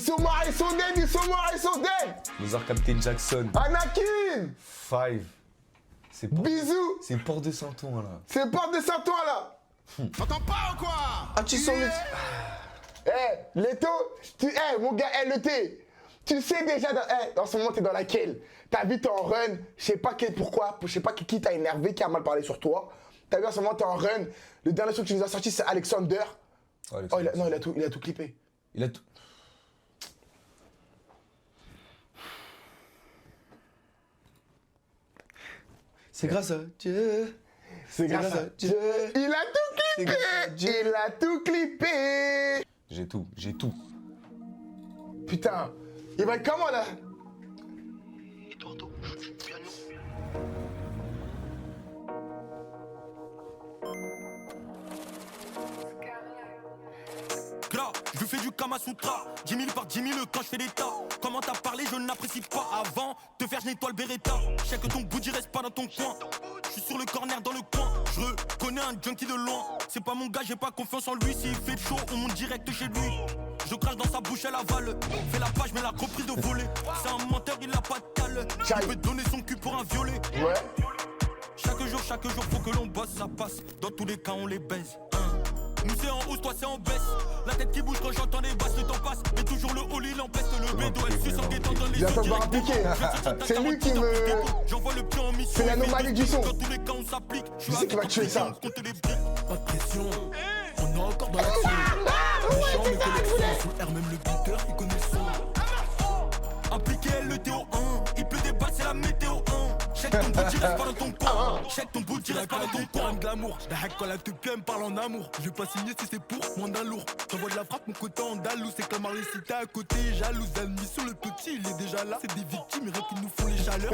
Isomar, ils sont dead, Isomar, ils sont dead. Mozart Captain Jackson. Anakin. Five. C'est Bisous. C'est Port de Saint-Ouen là. C'est Porte de Saint-Ouen là. T'entends pas ou quoi? Ah, tu sens le. Eh, Leto, mon gars, le thé. Tu sais déjà, en ce moment, t'es dans laquelle? T'as vu, t'es en run, je sais pas pourquoi, je sais pas qui t'a énervé, qui a mal parlé sur toi. T'as vu, en ce moment, t'es en run. Le dernier son que tu nous as sorti, c'est Alexander. Oh, Alexander. Non, il a tout clippé. Il a tout. C'est grâce à Dieu. C'est grâce à Dieu. Il a tout clippé. Il a tout clippé. J'ai tout. Putain, il va être comment là? Eduardo, joue du piano. Là, je fais du Kama Sutra, 10 000 par 10 000 quand je fais des tas. Comment t'as parlé, je n'apprécie pas. Avant de faire, je nettoie le Beretta. Je sais que ton bouddhi reste pas dans ton coin. Je suis sur le corner dans le coin. Je reconnais un junkie de loin. C'est pas mon gars, j'ai pas confiance en lui. S'il fait chaud, on monte direct chez lui. Je crache dans sa bouche, elle avale. Fais la page, mais la reprise de voler. C'est un menteur, il a pas de cale. Il peut donner son cul pour un violet. Ouais. Chaque jour, faut que l'on bosse, ça passe. Dans tous les cas, on les baise. Nous c'est en hausse, toi c'est en baisse. La tête qui bouge quand j'entends les basses, le temps passe. Mais toujours le haut, il empeste le bédo. Elle suce en guettant dans les yeux. J'attends de voir appliquer. C'est lui qui me. J'envoie le pied en mission. C'est l'anomalie du son. Dans tous les cas, on s'applique. Je sais qu'il va tuer ça. Pas de pression. On est encore dans l'action. Méchant, mais collection. Sous R, même le beater, il connaît le son. Appliqué le TO1. Il pleut des balles, c'est la météo 1. Check ton bout, tu restes pas dans ton coin. Check ton bout, tu restes pas dans ton coin. De l'amour, la hack quand la te me parle en amour. Je vais pas signer si c'est pour moins d'un lourd. J'envoie de la frappe, mon côté andalou. C'est comme Marley si t'es à côté, jalouse. L'ennemi sur le petit, il est déjà là. C'est des victimes, il reste qu'ils nous font les chaleurs.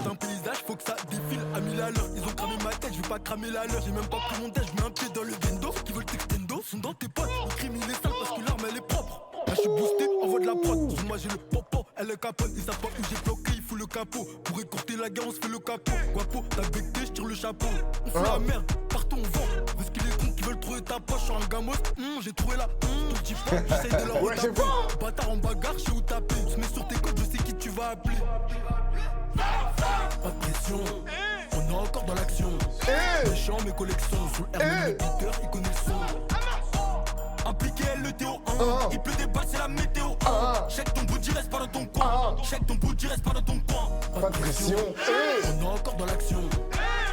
Dans un paysage, faut que ça défile à 1000 à l'heure. Ils ont cramé ma tête, je vais pas cramer la leur. J'ai même pas pris mon tête, je mets un pied dans le bendo. Qui veulent t'extendo, sont dans tes potes. Le crime il est sale parce que l'arme elle est propre. Là je suis boosté, envoie de la prod. Sur moi j'ai le popo, elle est capote. Ils savent pas où j'ai bloqué, il faut le capot. Pour écourter la guerre, on se fait le capot. Guapo, t'as becté, je tire le chapeau. On fait la merde, partons, on vend. Parce qu'il est con qui veulent trouver ta poche sur un gamos. J'ai trouvé la ton petit pas, j'essaye de leur retaper. Bâtard en bagarre, je sais où taper. Tu mets sur tes codes, je sais qui tu vas appeler. Pas de pression, on est encore dans l'action. Méchant, mes collections. Sous le R, le beater, il connaît le son. Appliqué le TO1. Il pleut des balles, c'est la météo 1. Check ton bout, reste pas dans ton coin. Check ton bout, reste pas dans ton coin. Pas de pression. On est encore dans l'action.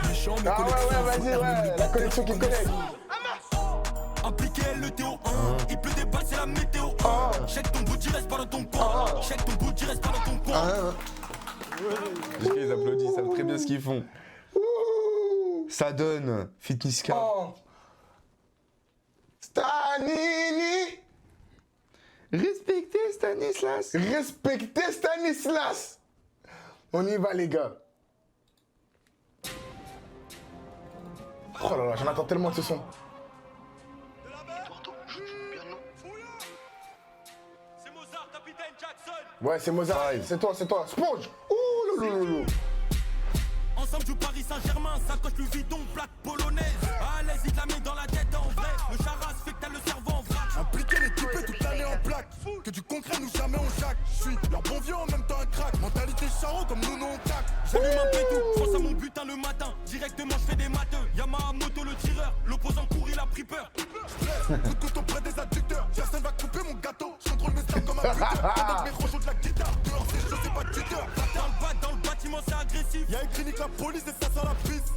Méchant, mes collections. Ouais, la collection qu'il connaît. Appliqué le TO1. Il pleut des balles, c'est la météo 1. Check ton bout, reste pas dans ton coin. Check ton bout, reste pas dans ton coin. Ils applaudissent, ils savent très bien ce qu'ils font. Ça donne Fitniska. Stanini. Respectez Stanislas. Respectez Stanislas. On y va les gars. Oh là là, j'en attends tellement de ce son. Eduardo, joue du piano. C'est Mozart, Capitaine Jackson. Ouais, c'est Mozart. C'est toi. Sponge. Ouh, loulou. Ensemble du Paris Saint-Germain, sacoche Louis Vuitton, plaque polonaise. À l'aise, il te la met dans la tête en vrai. Le charas fait que t'as le cerveau en vrac. Impliqué l'équipé toute l'année en plaque. Que du concret nous jamais on jack. Je suis leur bon vieux en même temps un crack. Mentalité charron comme nous on tac. J'allume un pétou, je pense à mon butin le matin. Directement je fais des matheux. Yamamoto le tireur, l'opposant court il a pris peur. Coup de couteau près des adducteurs. Personne va couper mon gâteau. Je contrôle mes stars comme un buteur. Pendant que mes rejoues de la guitare. Dehors c'est chaud, c'est pas de tuteur. Dans le bâtiment c'est agressif. Y'a écrit nique la police et ça sent la pisse.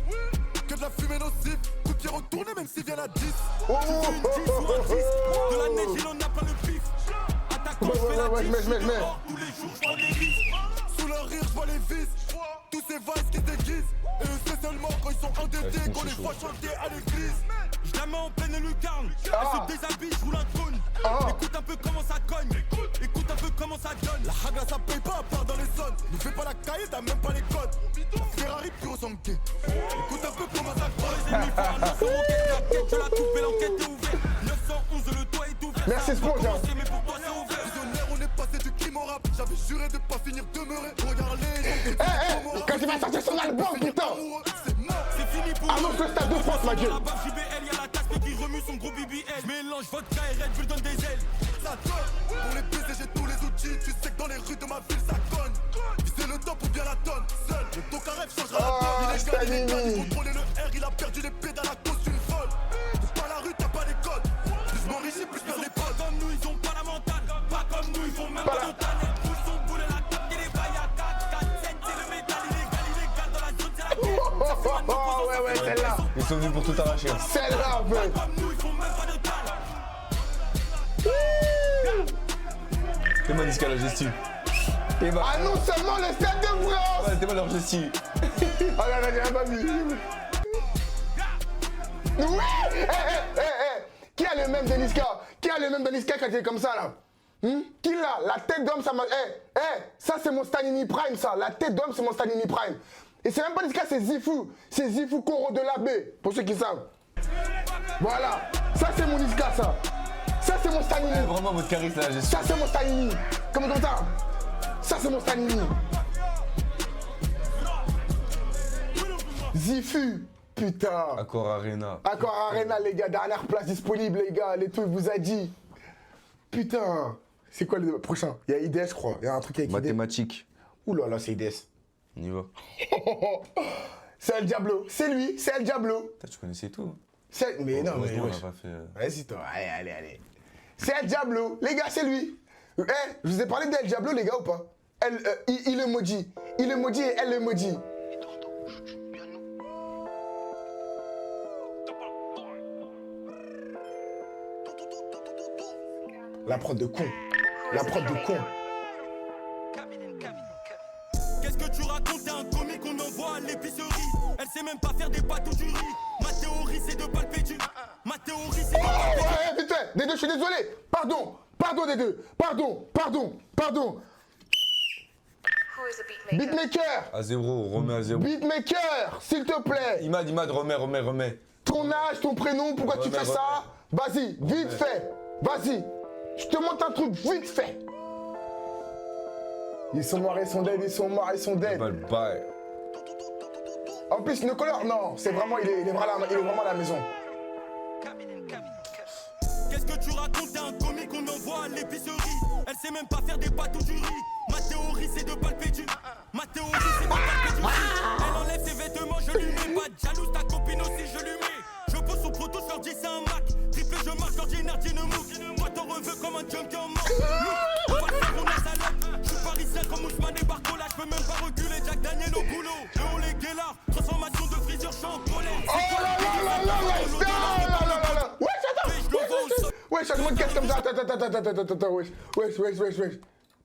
Que de la fumée nocive. Coup de pied retourné même s'il vient à 10. Tu veux une 10 ou un 10. De la neige il en a plein le pif. Attaquant je fais la 10. Dehors tous les jours je prends des risques. Sous leur rire je vois les vis. Tous ces vices qui se déguisent. Et eux c'est seulement quand ils sont endettés qu'on les voit chanter à l'église. Je la mets en pleine lucarne. Elle se déshabille, je roule un cône. Écoute un peu comment ça cogne. Écoute un peu comment ça donne. La hagra ça paye pas à part dans les zones. Ne fais pas la caille, t'as même pas les codes. Ferrari pur sans quai. Écoute un peu comment ça colle. Les ennemis font un 900 roquettes. La quête, je la coupe et l'enquête est ouverte. 911, le toit est ouvert. Merci, Sponge. Mais pour toi c'est ouvert. Visionnaire, on est passé du crime au rap. J'avais juré de pas finir demeuré. Regarde les Quand il va sortir son album, putain. c'est mort. C'est fini pour Annonce le stade de France, ma gueule. la bave JBL, y'a la casque qui remue son gros BBL. Mélange vodka et Red Bull donne des ailes. Ça donne. Pour les baiser, j'ai Stanini. Contrôler le R, il a perdu les pédales à cause d'une folle. C'est pas la rue, t'as pas les codes. Plus m'enrichis, plus perdre les potes. Pas comme nous, ils ont pas la mentale. Pas comme nous, ils font même pas d'entane. Tous sont boulés la tête, et les bails à 4, 4, 7, c'est le métal illégal dans la zone, c'est la guerre. Oh, ouais, ouais, celle-là. Ils sont venus pour tout arracher. Hein. Celle-là, un peu. Comme nous, ils font même pas de dalle. Fais-moi Niska la gestu. Et bah. Ah non seulement le Stade de France. Ouais, t'es mal leur gestu. Ah non, non, j'ai même pas vu. Ouais. Qui a le même de Niska? Qui a le même de Niska quand il est comme ça, là? Qui l'a? La tête d'homme, ça m'a... ça c'est mon Stanini Prime, ça. La tête d'homme, c'est mon Stanini Prime. Et c'est même pas Niska, c'est Zifou. C'est Zifou Koro de l'abbé, pour ceux qui savent. Voilà. Ça, c'est mon Niska, ça. Ça, c'est mon Stanini. Vraiment votre charisme là, gestu. Ça, c'est mon Stanini. Comme ça. Ça, c'est mon Stanini. Zifu. Putain. Accor Arena. Accor Arena, les gars. Dernière place disponible, les gars. Les trucs, vous a dit. Putain. C'est quoi le prochain? Il y a IDS, je crois. Il y a un truc avec IDS. Mathématiques. Ouh là là, c'est IDS. On y va. C'est El Diablo. C'est lui, c'est El Diablo. Putain, tu connaissais tout. Mais non, mais. Heureusement, on wesh. a pas fait. Vas-y, toi. Allez. C'est El Diablo. Les gars, c'est lui. Je vous ai parlé d'El Diablo, les gars, ou pas? Il le maudit. Il le maudit et elle le maudit. La prod de con. La prod de con. Qu'est-ce que tu racontes? T'es un comique qu'on envoie à l'épicerie. Elle sait même pas faire des pâtes ou du riz. Ma théorie c'est de palper du. Ma théorie c'est de palper du. Ouais, vite fait. Des deux, je suis désolé. Pardon des deux. Pardon. Beatmaker. À zéro, remets à zéro. Beatmaker, s'il te plaît. Imad, remets. Ton âge, ton prénom, pourquoi tu fais ça? Vas-y, vite fait. Vas-y. Je te montre un truc vite fait. Ils sont morts, ils sont dead. Pas le bail. En plus, le color, non, c'est vraiment, il est vraiment à la maison. Qu'est-ce que tu racontes? T'es un comique qu'on envoie à l'épicerie. Elle sait même pas faire des pâtes ou du riz. Ma théorie c'est de palper du. Ma théorie c'est de palper du riz. Elle enlève ses vêtements, je lui mets pas de jalouse. Ta copine aussi, je lui mets. Je pose son proto, je leur dis c'est un Mac. Triple, je marche, leur dis Nardi ne mouque. Moi t'en reveux comme un junkie en mort. On va le faire, on a salope. Je suis parisien comme Ousmane et Barcola. Je peux même pas reculer, Jack Daniel au boulot. Et on les guélards. Transformation de frisure, je suis en colère. Oh là là. Wesh, change-moi de casque comme ça. Attends, wesh.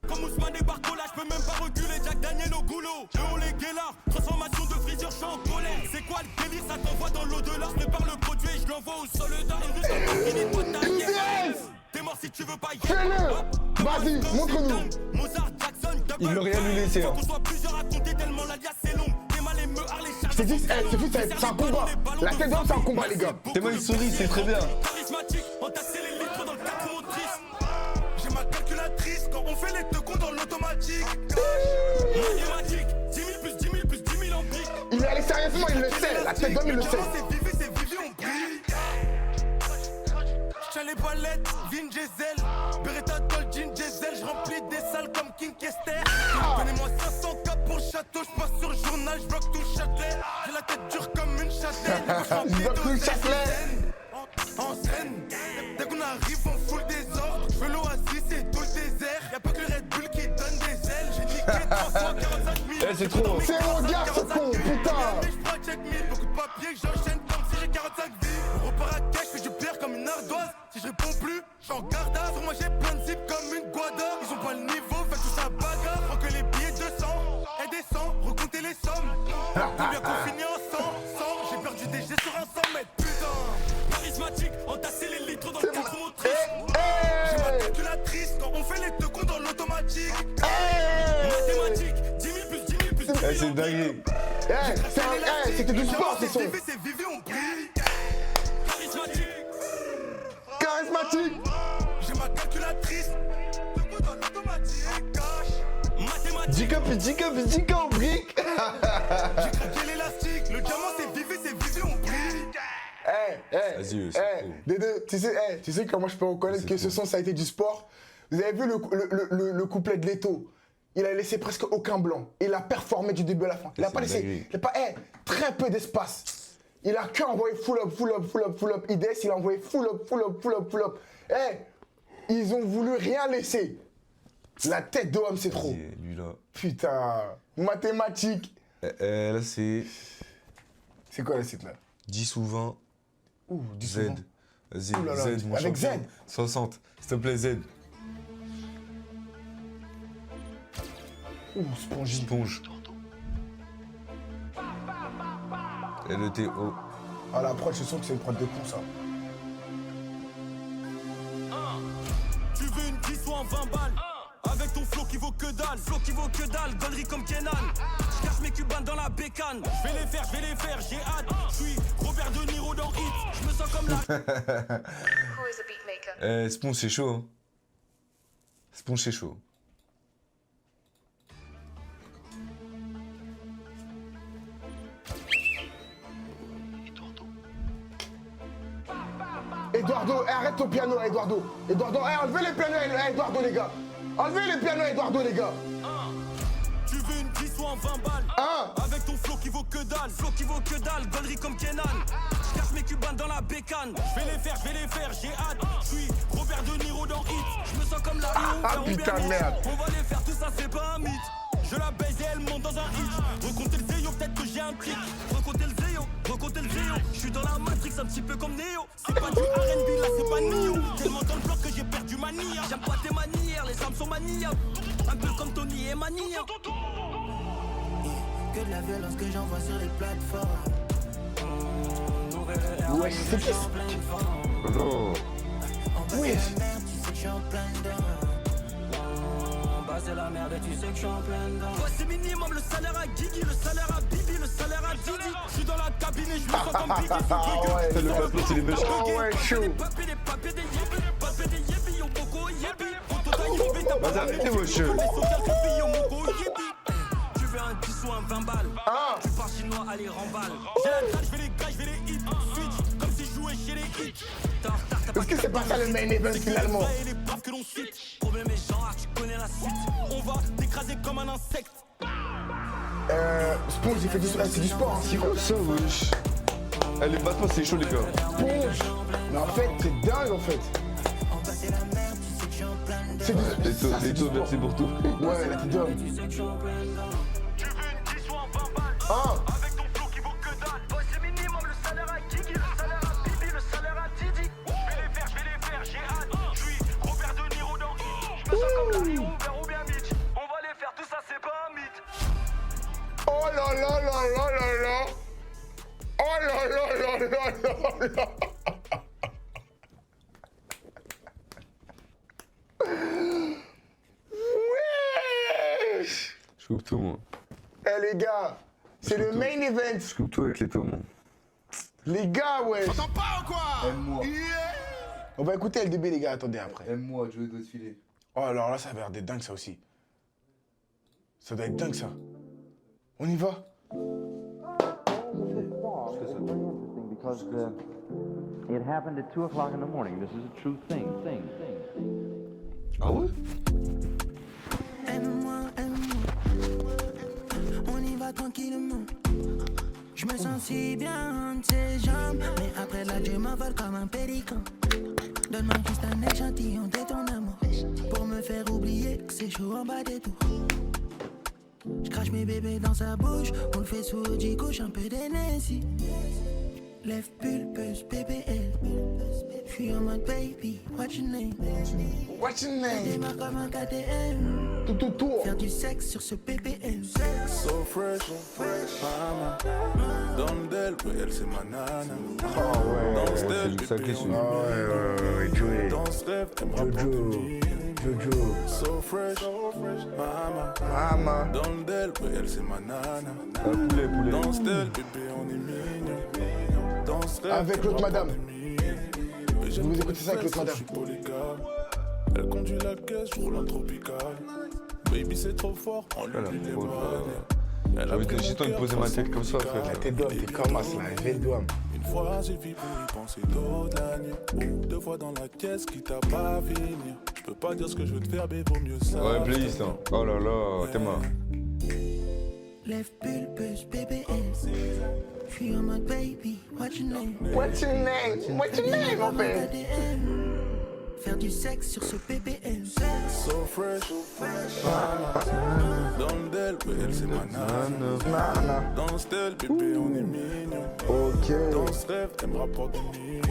Comme Ousmane et Barcola, je peux même pas reculer, Jack Daniel au goulot. Et on les guélards, transformation de frisure, je suis en colère. C'est quoi le délire, ça t'envoie dans l'au-delà. Je prépare le produit et je l'envoie au soldat. Et juste encore fini de toi ta guerre. T'es mort si tu veux pas y être. Fais-le. Vas-y, montre-nous. Mozart, Jackson, Il l'aurait annulé, c'est faut qu'on soit plusieurs à compter tellement l'alias c'est long. T'es mal et me harler, Je t'ai dit, c'est un combat. La tête d'homme, c'est un combat, les gars. T'es mal souris, c'est très bien. Charismatique, entasser les litres dans le 4 motrices. J'ai ma calculatrice quand on fait les deux comptes dans l'automatique. Mathématiques, 10 000 plus 10 000 plus 10 000 en briques. Il est allé sérieusement, il le sait. La tête d'homme, il le sait. C'est vivi, on brille. J'tiens les palettes, Vin Diesel. Beretta Dolce Diesel, j'remplis des salles comme King Kester. Donnez-moi 500 K pour le château, j'passe sur le journal, j'bloque tout le Châtelet. J'ai la tête dure comme une châtaigne. J'bloque tout le Châtelet. En scène, dès qu'on arrive, on fout le désordre. J'veux l'oasis, c'est tout le désert. Y'a pas que le Red Bull qui donne des ailes. J'ai niqué 345 000. C'est trop. C'est mon gars, ce con, putain. J'prends check 1000, beaucoup de papier que j'enchaîne comme si j'ai 45 vies. On repart à cash, j'fais du pierre comme une ardoise. Si je réponds plus, j'suis en garde à. Sur moi j'ai plein de zips comme une guada. Ils ont pas le niveau, fait tout ça bagarre. Prends que les billets 200 et descend, recomptez les sommes. Combien qu'on finit en 100, j'ai perdu des G sur un 100 mètres, putain. Charismatique, entasser les litres dans le 4 motrices. J'ai ma calculatrice quand on fait les deux comptes dans l'automatique. Mathématiques, 10 000 plus 10 000 plus 10 000 Eh, c'est en dingue. C'était du sport, ce son. C'est vivi, on brille. Charismatique. J'ai ma calculatrice. Deux comptes dans l'automatique. Mathématiques. Dica, brique. J'ai craqué l'élastique. Le diamant, c'est vivi, on brille. Vas-y, c'est cool. Les deux, tu sais comment je peux reconnaître que ce son, ça a été du sport? Vous avez vu le couplet de Leto? il a laissé presque aucun blanc. Il a performé du début à la fin. Il a pas laissé, il a pas, très peu d'espace. Il a qu'envoyé full up. IDS, il a envoyé full up. Ils ont voulu rien laisser. La tête d'Oham, c'est trop. Lui là. Putain, mathématiques. Là, c'est C'est quoi le site là? 10 ou 20. Ouh, 10 Z. ou 20. Vas-y, Ouh là là, Z, mon avec champion. Z. 60. S'il te plaît, Z. Ouh, Spongy. Sponge. LETO. Ah la prod, je sens que c'est une prod de con ça. Tu veux une 10 ou un 20 balles avec ton flow qui vaut que dalle, gaulerie comme Kenan. Je cache mes cubanes dans la bécane. Je vais les faire, j'ai hâte. Je suis Robert De Niro dans Hit. Je me sens comme la... Who is a beatmaker? Sponge, c'est chaud. Hein. Sponge, c'est chaud. Eduardo, arrête ton piano, Eduardo. Eduardo, enlevez les pianos, Eduardo, les gars. Enlevez les pianos, Eduardo, les gars. Tu veux une 10 ou un 20 balles avec ton flow qui vaut que dalle, gaulerie comme Kenan. Je cache mes cubanes dans la bécane. Je vais les faire, j'ai hâte. Je suis Robert De Niro dans Hit. Je me sens comme la putain de merde. On va les faire, tout ça c'est pas un mythe. Je la baise et elle monte dans un hit. Recompter le zéyo, peut-être que j'ai un trick. Recompter le zéyo. Je suis dans la Matrix, un petit peu comme Neo. C'est pas du R&B, là c'est pas Neo. Tellement dans le bloc que j'ai perdu ma nia. J'aime pas tes manières, les armes sont maniables. Un peu comme Tony et Mania. Que de la violence que j'envoie sur les plateformes. Ouais, c'est qui ça? Oh. Oui. Tu sais que je suis en plein dedans. C'est la merde et tu sais que je suis en plein dedans. Ouais, c'est minimum le salaire à Guigui, le salaire à Bibi, le salaire à Didi. Je suis dans la cabine et je me sens comme Biggie. ouais, Le papier, c'est les méchants. Oh ouais, chaud. Des papiers, des yébis, yo boko yébi. Auto yébi, t'as pas arrêtez, wesh. Tu veux un 10 ou un 20 balles. Tu pars chinois, allez remballe. J'ai la dalle, je vais les hit. Switch, comme si je jouais chez les hits. Est-ce que c'est pas ça le main event finalement? Et les baffes que l'on cite. Problème est genre, tu connais la suite. On va t'écraser comme un insecte. Sponge, il fait c'est du sport. Hein. C'est quoi ça, wesh? Les battements, c'est chaud, les gars. Sponge. Mais en fait, c'est dingue en fait. C'est du sport. Les taux, merci pour tout. Ouais, là, t'es dingue. Tu veux une 10 ou un 20 balles avec ton flow qui vaut que dalle. Ouais, c'est minimum le salaire à Guigui, le salaire à Bibi, le salaire à Didi. Je vais les faire, j'ai hâte. Je suis Robert De Niro dans Hit. Je me sens comme Larry Hoover ou bien Mitch. On va les faire, tout ça c'est pas un mythe. Oh là là là là là là. Oh là là là là là là. Wesh. Je coupe tout, moi. Eh les gars, c'est le main event. Je coupe tout avec les taux, moi. Les gars, ouais. T'entends pas ou quoi? Aime-moi. On va écouter LDB les gars, attendez après. Aime-moi, Joey doit te filer. Oh alors là, ça va être dingue ça aussi. Ça doit être dingue ça. On y va? Because it happened at 2 o'clock in the morning. This is a true thing. Ah ouais? Aime-moi. On y va tranquillement. Je me sens si bien entre ses jambes. Mais après là, Dieu m'envole comme un pélican. Donne-moi juste un échantillon de ton amour. Pour me faire oublier que c'est chaud en bas des tours. Je crache mes bébés dans sa bouche. On le fait sous Audi, couche un peu d'énergie. Lève pulpeuse, BBL. J'suis en mode baby, what's your name? What's your name? Démarre comme un KTM. Tout tour. Faire du sexe sur ce PPL. So fresh, mama. Dans le del, oui, elle c'est ma nana. Oh ouais. Dans ce c'est del, du sacré, bébé, celui-là. Ouais, Joey. dans ce rêve, elle me rapporte Jojo. So fresh, mama. Mama. Dans le del, oui, elle c'est ma nana. Poulet. Dans ce del, bébé, on est mignon. Dans ce rêve, Avec l'autre madame. Vous écoutez ça avec l'autre madame. Elle conduit la caisse, je roule un tropical. Baby, c'est trop fort, on lui Voilà, dit les trop vannes. Elle a J'avais pris des mon gitans de cœur, poser ma passé tête comme ça, mon frère. cœur. T'es d'homme, t'es comme ça, là. Levez le doigt. Une fois j'ai vu pour y penser toute la nuit. 2 fois dans la caisse qui t'a pas venir. Je peux pas dire ce que je veux te faire, mais vaut mieux ça. Ouais, playlist, hein. Oh là là, t'es mort. Lève pulpeuse, BBM. J'suis en mode baby, what's your name? What's your name? What's your name, mon père? Faire du sexe sur ce BBM. So fresh, dans le del, ouais, elle c'est ma nana. Nana. Dans le style, bébé, on est mignon. Ok. Dans ce rêve, elle me rapporte des millions.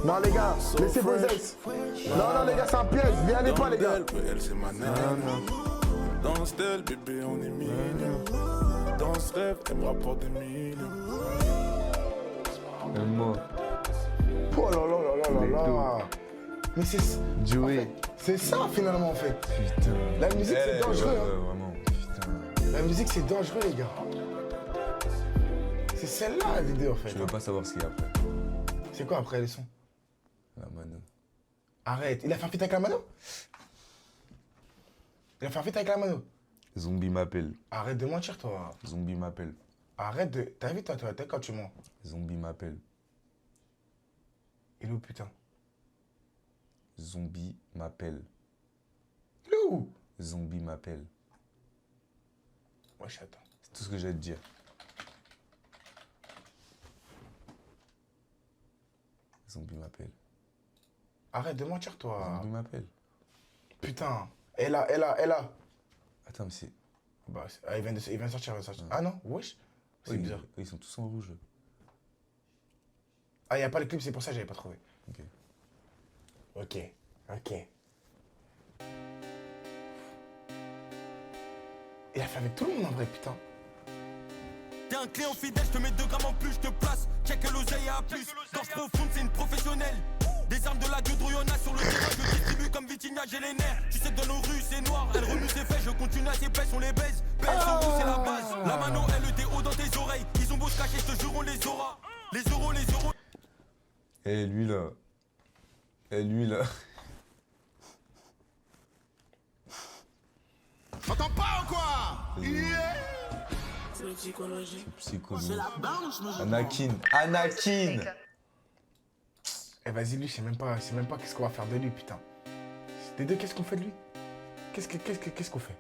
Non, les gars, laissez vos ex. Non, les gars, c'est un piège. N'y allez pas, les gars. Dans le del, ouais, elle c'est ma nana. Dans le style, bébé, on est mignon. Dans ce rêve, elle me rapporte des millions. Moi. Oh là là là là là là. Mais c'est Joey. c'est ça finalement en fait. Putain. La musique c'est dangereux. Ouais, Hein. vraiment. Putain. La musique c'est dangereux les gars. C'est celle-là l'idée en fait. Je veux pas savoir ce qu'il y a après. C'est quoi après les sons? La mano. Arrête. Il a fait un feat avec la mano? Il a fait un feat avec la mano? Zombie m'appelle. Arrête de mentir toi. Zombie m'appelle. Arrête de... T'as vu toi, t'es quand tu mens. Zombie m'appelle. Il est où putain? Zombie m'appelle. Il est où? Zombie m'appelle. Wesh attends. C'est tout ce que j'ai à te dire. Zombie m'appelle. Arrête de mentir toi. Zombie m'appelle. Putain. Elle a. Attends, mais c'est... Bah, il vient de sortir, Ah non, wesh. C'est bizarre. Ils sont tous en rouge. Ah, y a pas le clip, c'est pour ça que j'avais pas trouvé. Ok. Il a fait avec tout le monde en vrai, putain. T'es un client fidèle, je te mets 2 grammes en plus, je te place. Check l'oseille à plus. Gorge profonde, c'est une professionnelle. Des armes de la gueudrouille, y'en a sur le terrain. Je distribue comme Vitinha, j'ai les nerfs. Tu sais que dans nos rues, c'est noir. Elle remue ses fesses, je continue à ses pèses, on les baise. PSO, c'est la base. La mano, LETO dans tes oreilles. Ils ont beau se cacher, je te jure, on les aura. Les euros. Et lui là. T'entends pas ou quoi? Psychologie. Psychologie. Anakin. Eh vas-y, lui, je sais même pas qu'est-ce qu'on va faire de lui, putain. Les deux, qu'est-ce qu'on fait de lui? Qu'est-ce qu'on fait?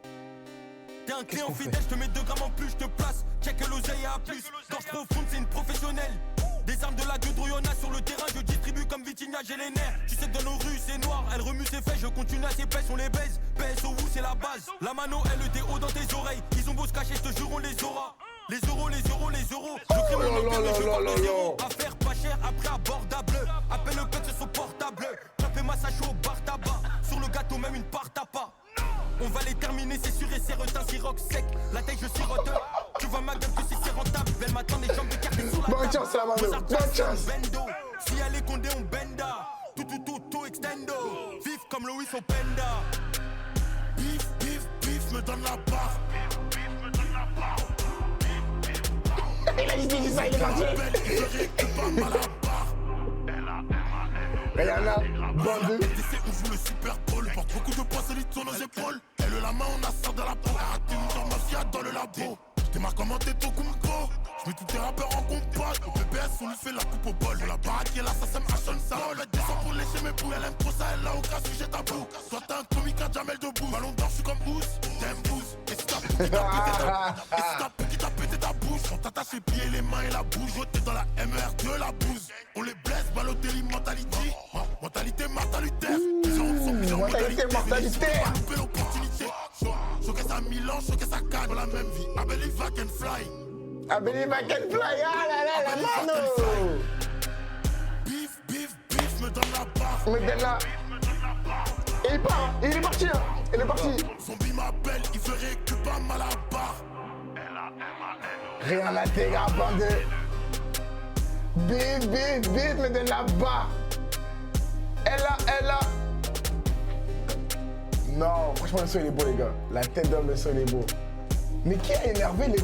T'es un client fidèle, je te mets 2 grammes en plus, je te place. Check l'oseille à plus. Gorge profonde, c'est une professionnelle. Des armes de la gueudrouille, y'en a sur le terrain. Je distribue comme Vitinha, j'ai les nerfs. Tu sais que dans nos rues, c'est noir. Elle remue ses fesses, je continue à ses pèses, on les baise. PSO, c'est la base. La mano, LETO dans tes oreilles. Ils ont beau se cacher, je te jure, on les aura. Les euros. Je crée mon empire, mais je vends des zéros. Affaire pas cher, après abordable. Appelle le code sur son portable. Clapez ma sache au bar tabac. Sur le gâteau, même une part tapas. On va les terminer, c'est sûr et c'est retin, siroc sec. La taille, je sirote. Tu vois ma gueule que si c'est rentable. Elle m'attend, les jambes écartées sur la table. Bonne chance, la mano. Bonne chance. Bendo. Si elle est condé, on benda. Tout extendo. Vif comme Louis Openda. Bif, me donne la barre. Il a dit ça, il est parti. Rihanna, bande. On joue le Super Bowl. Porte beaucoup de poids solides sur nos épaules. Elle la main, on a sort de la peau. Arrêtez une dans mafia dans le labo. J'démarre comme un této Kumbo. J'mets tous tes rappeurs en compas. Au PPS, on lui fait la coupe au bol. On la baraque et là, ça sème Ashton ça. On va descendre pour lécher mes bouts. Elle aime trop ça, elle a aucun sujet tabou. Toi, t'as un comique à Jamel debout. Ballon d'or, j'suis comme Ous. T'aimes Ous. Et si t'as pété ta pété ta bouche. On t'attache les pieds, les mains et la bouche. T'es dans la MER de la bouse. On les blesse, Balotelli, mentalité. Mentalité mortalitaire. Mentalité mortalitaire. On va louper l'opportunité. Showcase à Milan, showcase à Cannes. Dans la même vie. I believe I can fly. I believe I can fly. Ah là là, la mano. Bif, me donne la barre. Me donne la... Il part, il est parti. Il est parti. Zombie m'appelle, il veut récupérer mal à la barre. Rien à tes gars, bande. Bif, me donne la barre. Elle a. Non, franchement, le son il est beau, les gars. La tête d'homme, le son il est beau. Mais qui a énervé les